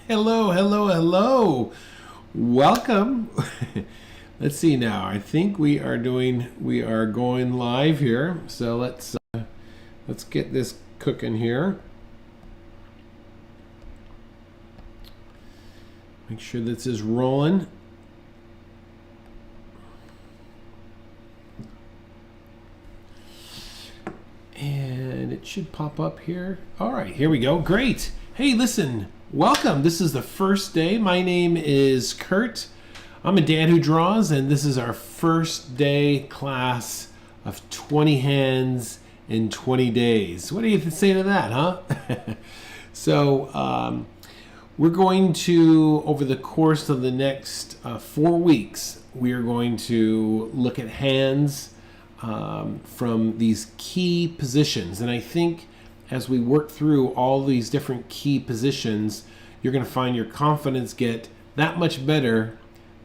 Hello, hello, hello. Welcome. Let's see now. I think we are going live here. So let's get this cooking here. Make sure this is rolling. And it should pop up here. All right, here we go. Great. Hey, listen. Welcome. This is the first day. My name is Kurt. I'm a dad who draws, and this is our first day class of 20 hands in 20 days. What do you say to that, huh? So we're going to, over the course of the next 4 weeks, we are going to look at hands from these key positions. And I think as we work through all these different key positions, you're going to find your confidence get that much better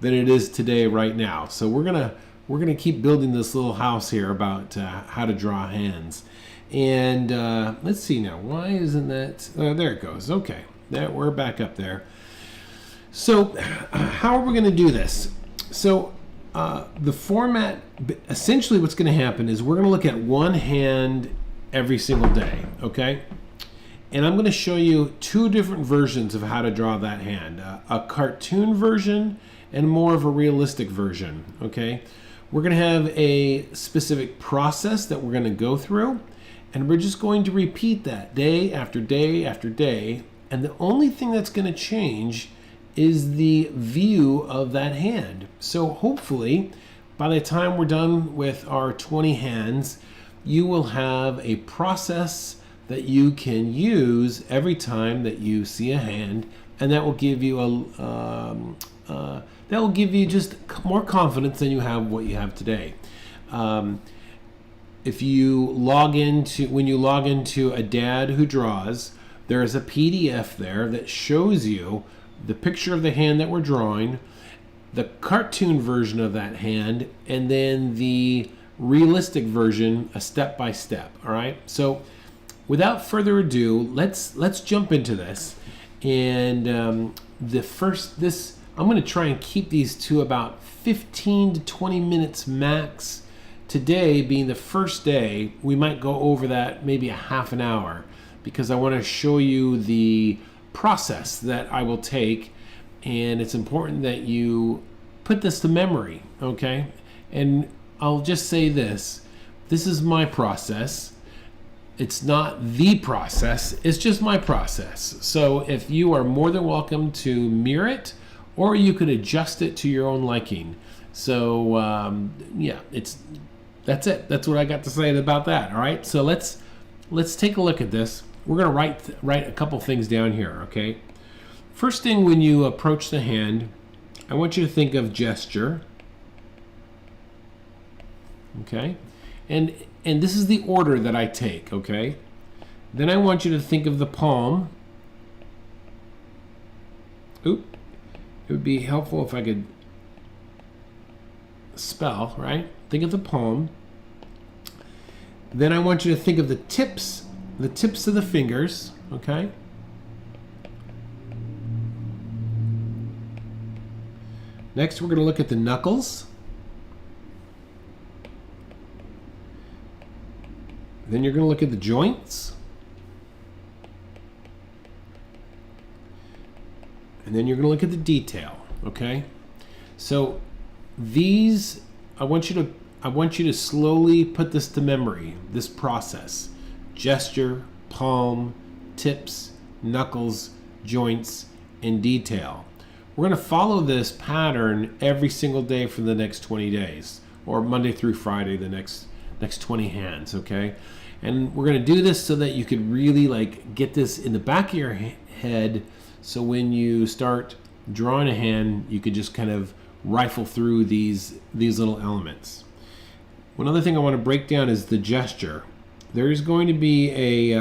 than it is today right now. So we're gonna keep building this little house here about how to draw hands. And let's see now. Why isn't that? There it goes. Okay, we're back up there. So how are we going to do this? So the format, essentially what's going to happen is we're going to look at one hand every single day, okay? And I'm going to show you two different versions of how to draw that hand. A cartoon version and more of a realistic version, okay? We're going to have a specific process that we're going to go through, and we're just going to repeat that day after day after day. And the only thing that's going to change is the view of that hand. So hopefully, by the time we're done with our 20 hands, you will have a process that you can use every time that you see a hand, and that will give you just more confidence than you have what you have today. If you when you log into a dad who draws, there is a PDF there that shows you the picture of the hand that we're drawing, the cartoon version of that hand, and then the realistic version, a step by step. All right. So without further ado, let's jump into this. And I'm going to try and keep these to about 15 to 20 minutes max. Today being the first day, we might go over that maybe a half an hour, because I want to show you the process that I will take, and it's important that you put this to memory, okay? And I'll just say this is my process. It's not the process, it's just my process. So if you are more than welcome to mirror it, or you could adjust it to your own liking. So yeah, that's it. That's what I got to say about that. All right. So let's take a look at this. We're gonna write a couple things down here. Okay. First thing, when you approach the hand, I want you to think of gesture. Okay. And this is the order that I take. Okay. Then I want you to think of the palm. Oop. It would be helpful if I could spell, right? Think of the palm. Then I want you to think of the tips of the fingers, okay? Next, we're going to look at the knuckles. Then you're going to look at the joints. And then you're going to look at the detail, okay? So these, I want you to slowly put this to memory, this process. Gesture, palm, tips, knuckles, joints, and detail. We're going to follow this pattern every single day for the next 20 days, or Monday through Friday, the next 20 hands, okay? And we're going to do this so that you could really get this in the back of your head. So when you start drawing a hand, you could just kind of rifle through these little elements. One other thing I want to break down is the gesture. There's going to be a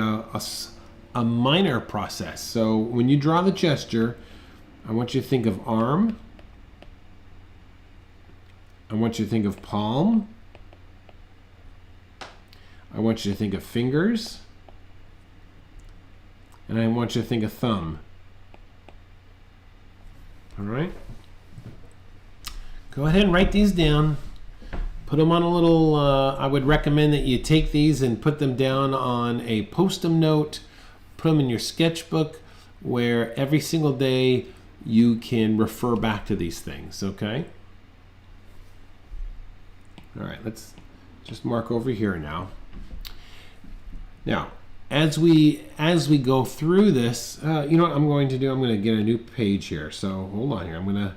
minor process. So when you draw the gesture, I want you to think of arm. I want you to think of palm. I want you to think of fingers. And I want you to think of thumb. All right. Go ahead and write these down. Put them on a little, I would recommend that you take these and put them down on a post-it note, put them in your sketchbook, where every single day you can refer back to these things, okay? All right, let's just mark over here now. Now, as we go through this, you know what I'm going to do? I'm going to get a new page here. So hold on here. I'm going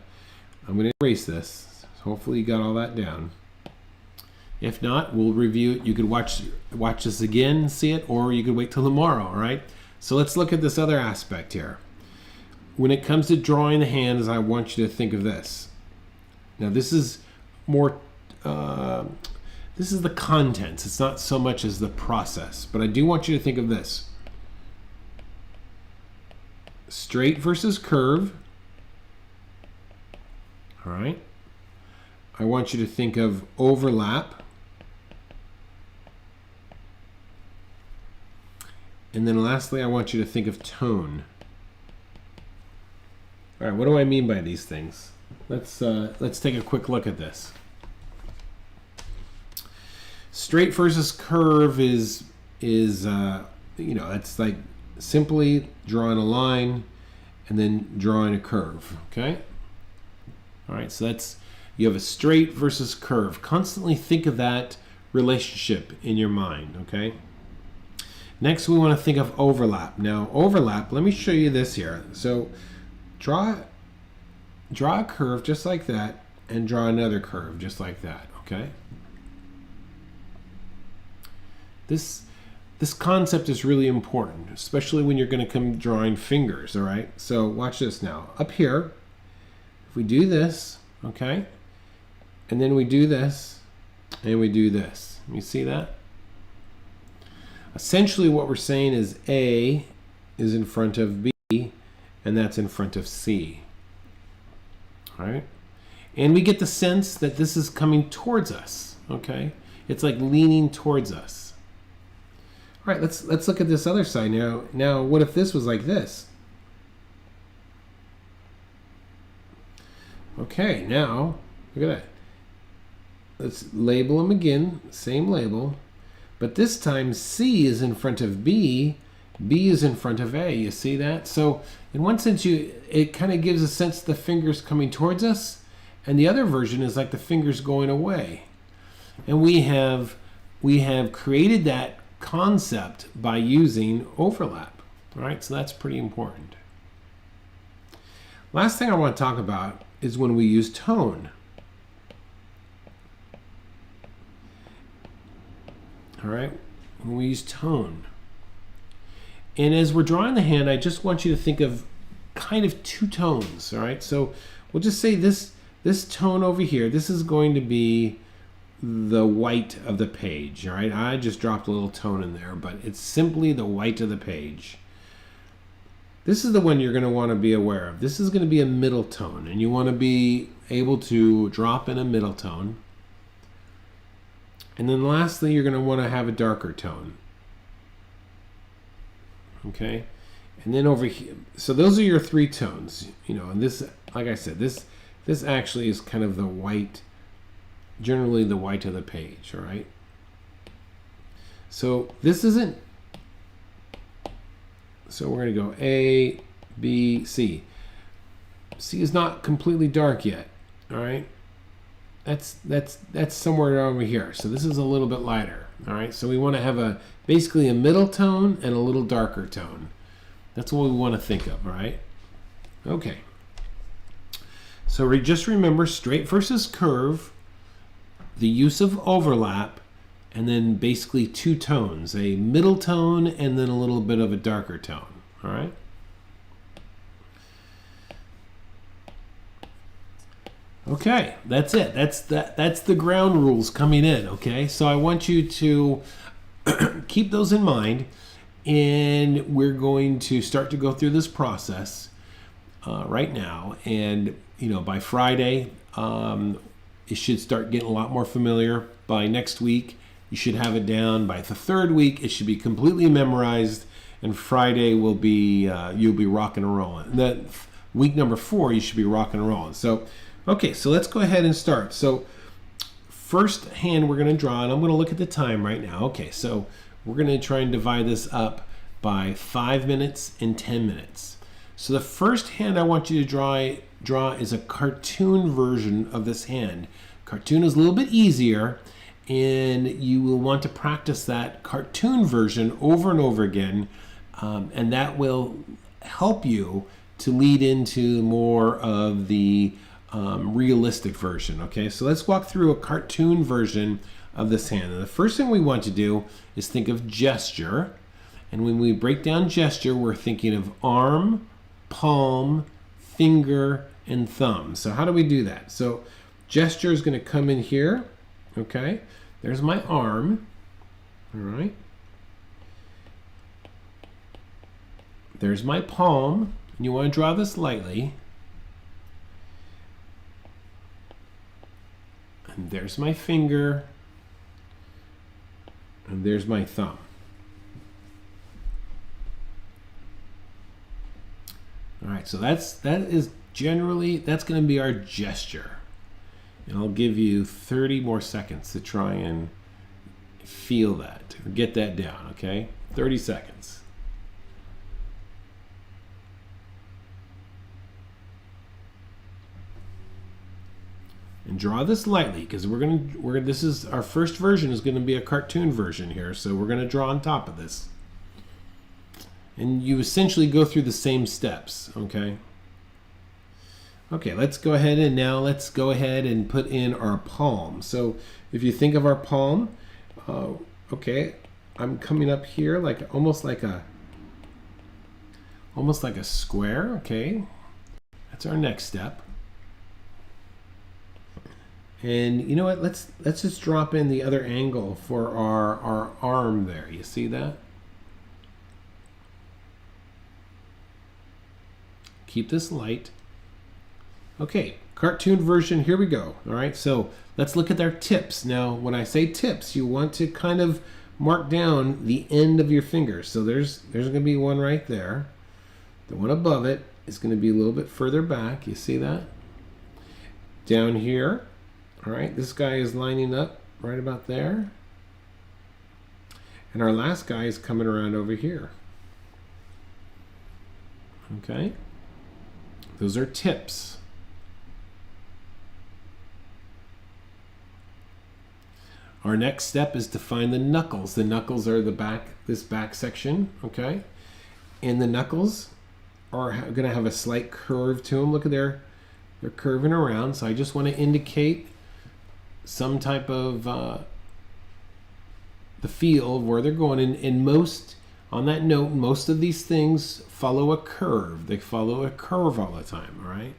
to erase this. Hopefully you got all that down. If not, we'll review it. You could watch this again, see it, or you could wait till tomorrow. All right. So let's look at this other aspect here. When it comes to drawing the hands, I want you to think of this. Now, this is more. This is the contents. It's not so much as the process, but I do want you to think of this. Straight versus curve. All right. I want you to think of overlap. And then lastly, I want you to think of tone. All right, what do I mean by these things? Let's take a quick look at this. Straight versus curve is you know, that's like simply drawing a line and then drawing a curve, okay? All right, so that's, you have a straight versus curve. Constantly think of that relationship in your mind, okay? Next, we want to think of overlap. Now, overlap, let me show you this here. So draw a curve just like that and draw another curve just like that, okay? This concept is really important, especially when you're going to come drawing fingers, all right? So watch this now. Up here, if we do this, okay, and then we do this, and we do this. You see that? Essentially what we're saying is A is in front of B, and that's in front of C. All right? And we get the sense that this is coming towards us, okay? It's like leaning towards us. All right, let's look at this other side now. Now, what if this was like this? Okay, now, look at that. Let's label them again, same label. But this time, C is in front of B, B is in front of A. You see that? So, in one sense, it kind of gives a sense the finger's coming towards us, and the other version is like the finger's going away. And we have created that concept by using overlap. All right, so that's pretty important. Last thing I want to talk about is when we use tone. All right, when we use tone. And as we're drawing the hand, I just want you to think of kind of two tones. All right, so we'll just say this tone over here, this is going to be the white of the page. All right, I just dropped a little tone in there, but it's simply the white of the page. This is the one you're going to want to be aware of. This is going to be a middle tone, and you want to be able to drop in a middle tone. And then lastly, you're going to want to have a darker tone. Okay, and then over here, so those are your three tones, you know, and this, like I said, this actually is kind of the white, generally the white of the page, all right? So this isn't, so we're going to go A, B, C. C is not completely dark yet, all right? That's somewhere over here. So this is a little bit lighter, all right? So we want to have basically a middle tone and a little darker tone. That's what we want to think of, all right? Okay. So just remember straight versus curve, the use of overlap, and then basically two tones, a middle tone and then a little bit of a darker tone, all right? Okay, that's it. That's the ground rules coming in, okay? So I want you to keep those in mind, and we're going to start to go through this process right now. And, you know, by Friday, it should start getting a lot more familiar. By next week, you should have it down. By the third week, it should be completely memorized, and Friday will be, you'll be rocking and rolling. week number 4, you should be rocking and rolling. So, okay, so let's go ahead and start. So, first hand we're going to draw, and I'm going to look at the time right now. Okay, so we're going to try and divide this up by 5 minutes and 10 minutes. So the first hand I want you to draw is a cartoon version of this hand. Cartoon is a little bit easier, and you will want to practice that cartoon version over and over again, and that will help you to lead into more of the realistic version. Okay, so let's walk through a cartoon version of this hand. And the first thing we want to do is think of gesture. And when we break down gesture, we're thinking of arm, palm, finger, and thumb. So how do we do that? So gesture is going to come in here. Okay, there's my arm. All right. There's my palm. And you want to draw this lightly. And there's my finger. And there's my thumb. All right, so that is generally, that's going to be our gesture. And I'll give you 30 more seconds to try and feel that, get that down, okay? 30 seconds. And draw this lightly, because this is our first version is going to be a cartoon version here, so we're going to draw on top of this. And you essentially go through the same steps, okay? Okay, let's go ahead and put in our palm. So if you think of our palm, okay, I'm coming up here like almost like a square, okay? That's our next step. And you know what? Let's just drop in the other angle for our arm there. You see that? Keep this light. Okay, cartoon version, here we go. All right, so let's look at our tips. Now, when I say tips, you want to kind of mark down the end of your fingers. So there's going to be one right there. The one above it is going to be a little bit further back. You see that? Down here. All right, this guy is lining up right about there. And our last guy is coming around over here. Okay. Those are tips. Our next step is to find the knuckles. The knuckles are this back section, okay? And the knuckles are going to have a slight curve to them. Look at they're curving around. So I just want to indicate some type of the feel of where they're going. And on that note, most of these things follow a curve. They follow a curve all the time, all right?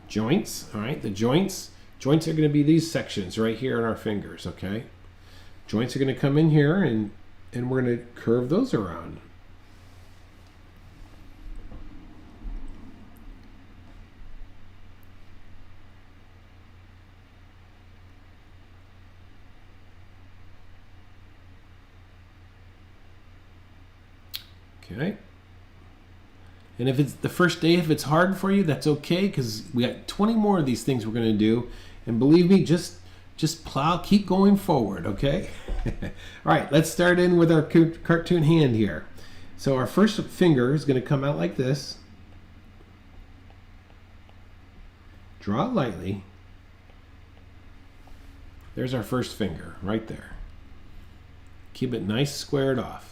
Joints, all right? The joints are going to be these sections right here in our fingers, okay? Joints are going to come in here, and we're going to curve those around. Okay. And if it's the first day, if it's hard for you, that's okay, because we got 20 more of these things we're going to do. And believe me, just plow, keep going forward, okay? All right, let's start in with our cartoon hand here. So our first finger is going to come out like this. Draw it lightly. There's our first finger right there. Keep it nice squared off.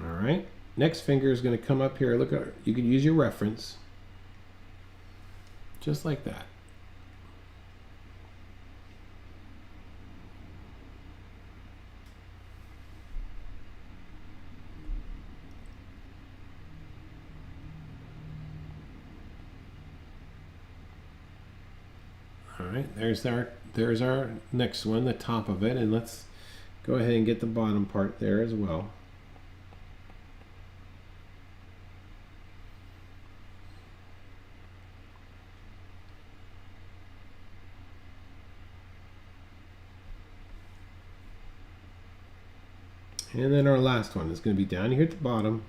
All right, next finger is going to come up here. Look, you can use your reference. Just like that. All right, there's our next one, the top of it, and let's go ahead and get the bottom part there as well. And then our last one is going to be down here at the bottom.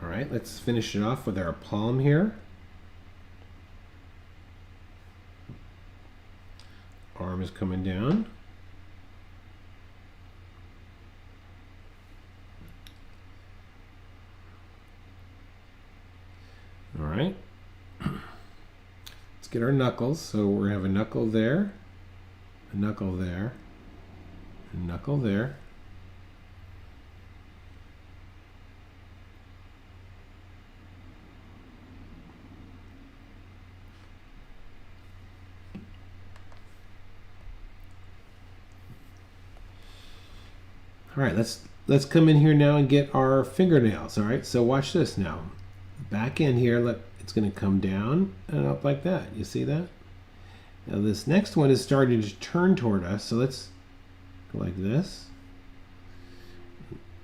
All right, let's finish it off with our palm here. Arm is coming down. All right. Let's get our knuckles. So we have a knuckle there, a knuckle there, a knuckle there. All right, let's come in here now and get our fingernails. All right, so watch this now. Back in here, it's going to come down and up like that. You see that? Now this next one is starting to turn toward us, so let's go like this.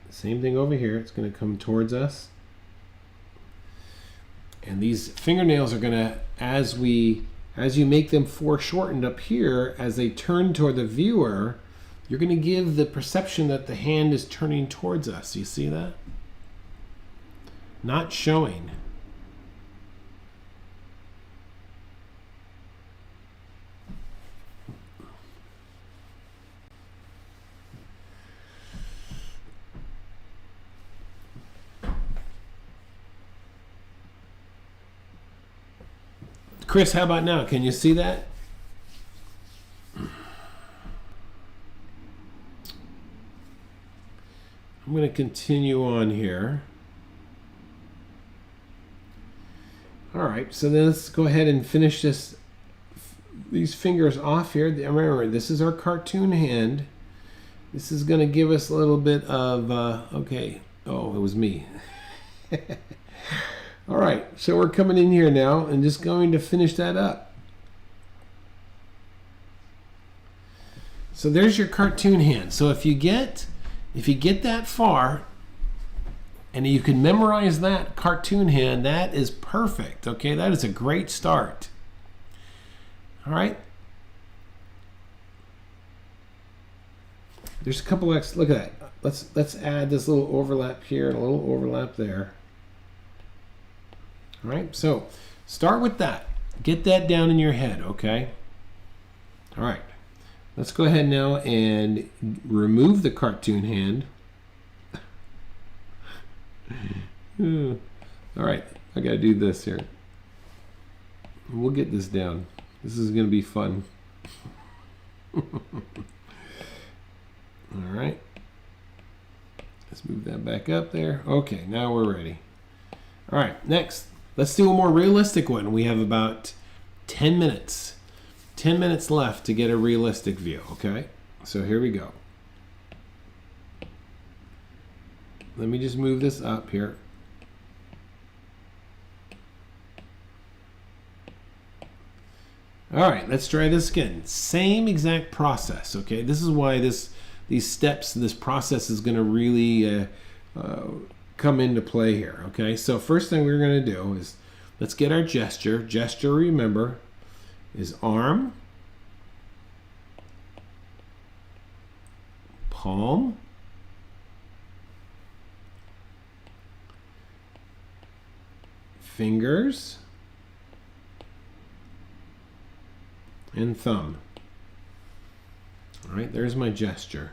Same thing over here. It's going to come towards us. And these fingernails are going to, as you make them foreshortened up here, as they turn toward the viewer, you're going to give the perception that the hand is turning towards us. You see that? Not showing. Chris, how about now? Can you see that? I'm going to continue on here. All right, so then let's go ahead and finish these fingers off here. Remember, this is our cartoon hand. This is going to give us a little bit of, okay. Oh, it was me. All right, so we're coming in here now and just going to finish that up. So there's your cartoon hand. So if you get that far and you can memorize that cartoon hand, that is perfect. Okay, that is a great start. All right. There's a couple X. Look at that. Let's add this little overlap here and a little overlap there. All right. So start with that. Get that down in your head. Okay. All right. Let's go ahead now and remove the cartoon hand. All right, I gotta do this here. We'll get this down. This is gonna be fun. All right, let's move that back up there. Okay, now we're ready. All right, next, let's do a more realistic one. We have about 10 minutes. 10 minutes left to get a realistic view, okay? So here we go. Let me just move this up here. All right, let's try this again. Same exact process, okay? This is why these steps, this process is going to really come into play here, okay? So first thing we're going to do is let's get our gesture. Gesture, remember, is arm, palm, fingers, and thumb. All right, there's my gesture.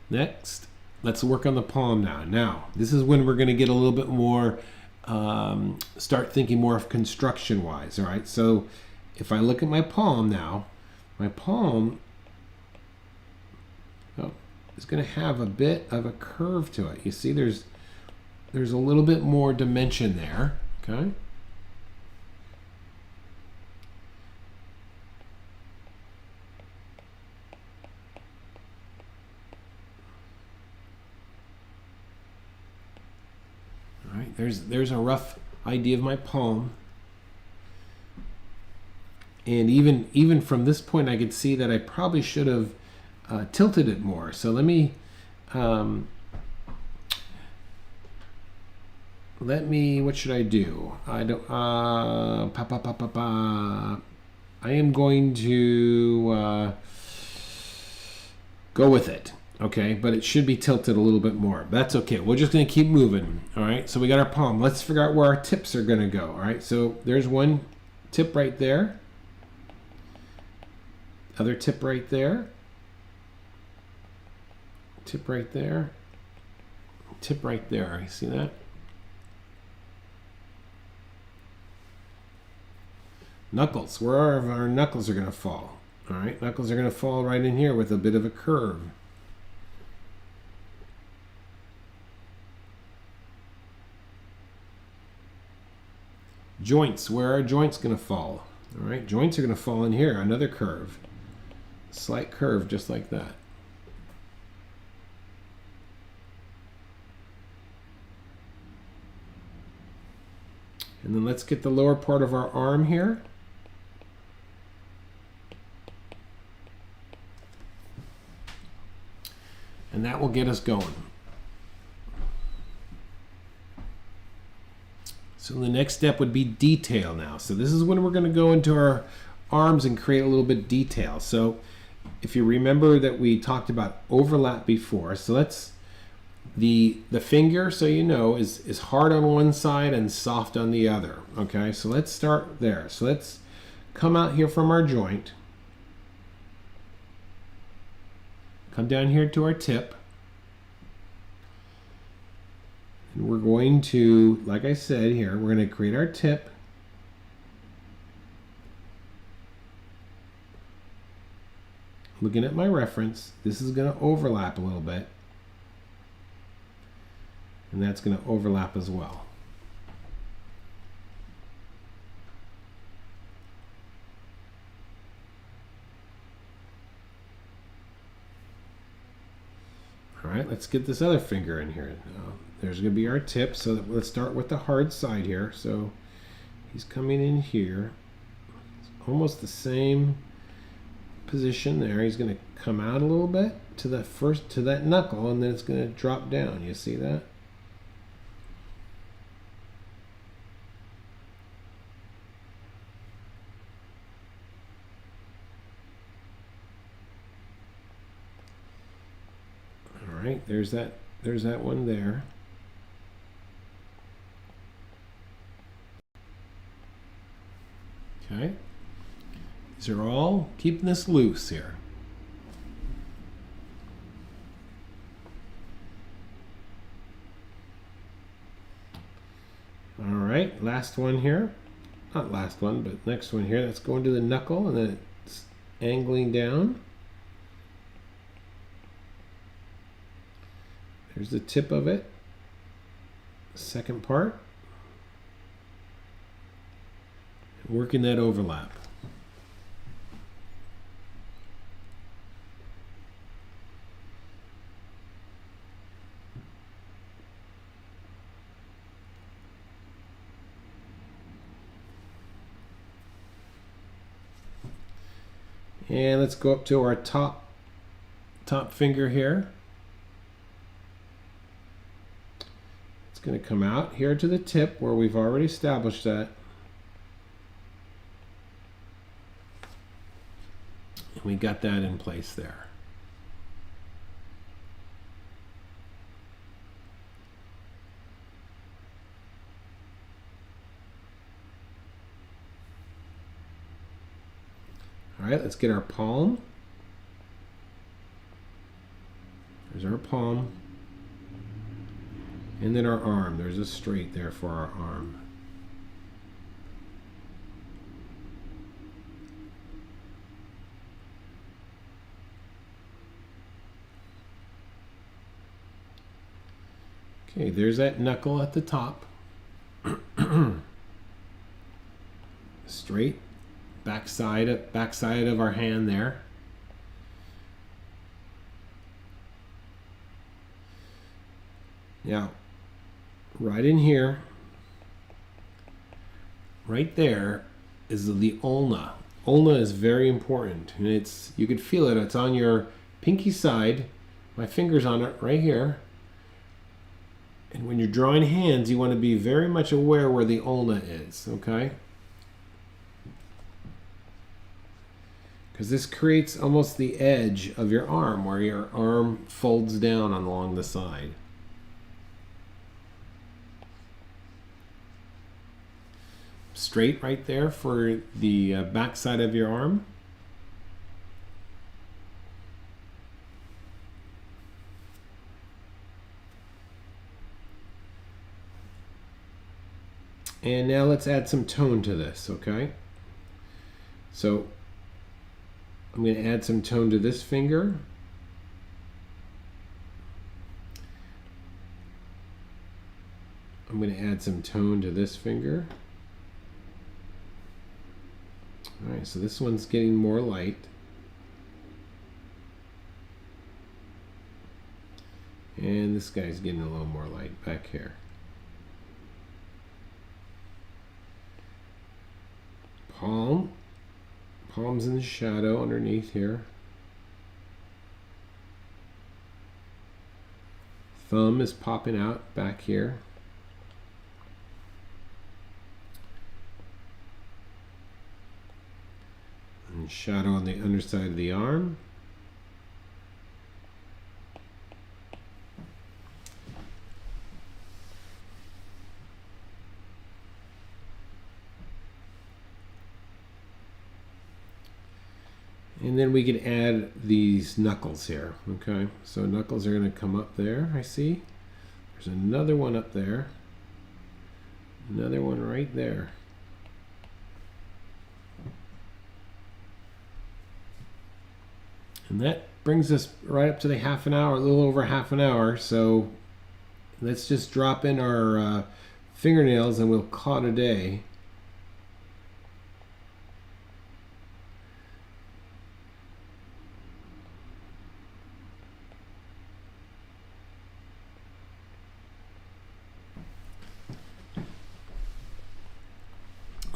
Next, let's work on the palm now. Now, this is when we're going to get a little bit more start thinking more of construction wise. All right, so if I look at my palm now, my palm is going to have a bit of a curve to it. You see there's a little bit more dimension there, okay? All right, there's a rough idea of my palm. And even from this point, I could see that I probably should have tilted it more. So let me what should I do? I don't I am going to go with it. Okay, but it should be tilted a little bit more. That's okay. We're just going to keep moving. All right, so we got our palm. Let's figure out where our tips are going to go. All right, so there's one tip right there. Other tip right there. Tip right there. Tip right there. You see that? Knuckles. Where are our knuckles are going to fall? All right, knuckles are going to fall right in here with a bit of a curve. Joints, where are joints going to fall? All right, joints are going to fall in here, another curve. Slight curve just like that. And then let's get the lower part of our arm here. And that will get us going. So the next step would be detail now. So this is when we're going to go into our arms and create a little bit of detail. So if you remember that we talked about overlap before, so let's the finger, so you know, is hard on one side and soft on the other. Okay, so let's start there. So let's come out here from our joint. Come down here to our tip. And we're going to, like I said here, we're going to create our tip. Looking at my reference, this is going to overlap a little bit. And that's going to overlap as well. All right, let's get this other finger in here. Now, there's going to be our tip. So let's start with the hard side here. So he's coming in here. It's almost the same position there. He's going to come out a little bit to the first, to that knuckle, and then it's going to drop down. You see that? All right, there's that one there. Okay. These are all keeping this loose here. All right, last one here. Not last one, but next one here. That's going to the knuckle, and then it's angling down. There's the tip of it. Second part. Working that overlap. And let's go up to our top finger here. It's going to come out here to the tip where we've already established that. And we got that in place there. All right, let's get our palm. There's our palm. And then our arm. There's a straight there for our arm. Okay, there's that knuckle at the top. Straight. Backside of our hand there. Now, right in here, right there is the ulna. Ulna is very important, and you can feel it. It's on your pinky side, my finger's on it right here. And when you're drawing hands, you want to be very much aware where the ulna is, okay? Because this creates almost the edge of your arm, where your arm folds down along the side. Straight right there for the back side of your arm. And now let's add some tone to this, okay? So I'm going to add some tone to this finger. I'm going to add some tone to this finger. All right, so this one's getting more light. And this guy's getting a little more light back here. Palm's in the shadow underneath here. Thumb is popping out back here. And shadow on the underside of the arm. And then we can add these knuckles here, okay? So knuckles are going to come up there, I see. There's another one up there. Another one right there. And that brings us right up to the half an hour, a little over half an hour. So let's just drop in our fingernails and we'll call it a day.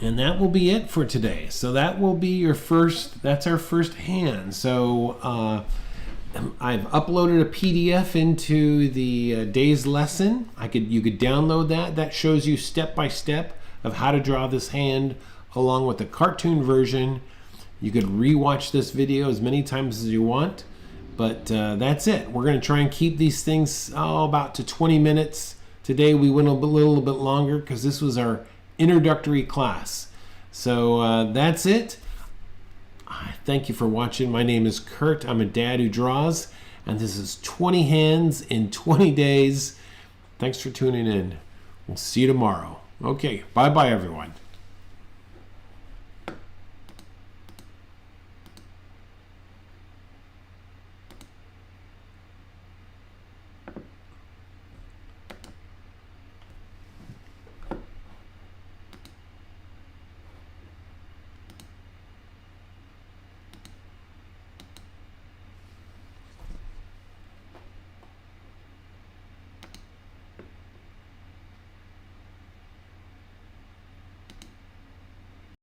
And that will be it for today. So that will be your first, that's our first hand. So I've uploaded a PDF into the day's lesson. You could download that. That shows you step by step of how to draw this hand along with the cartoon version. You could rewatch this video as many times as you want. But that's it. We're going to try and keep these things about to 20 minutes. Today we went a little bit longer because this was our introductory class. So that's it. Thank you for watching. My name is Kurt. I'm a dad who draws, and this is 20 hands in 20 days. Thanks for tuning in. We'll see you tomorrow. Okay, bye-bye everyone.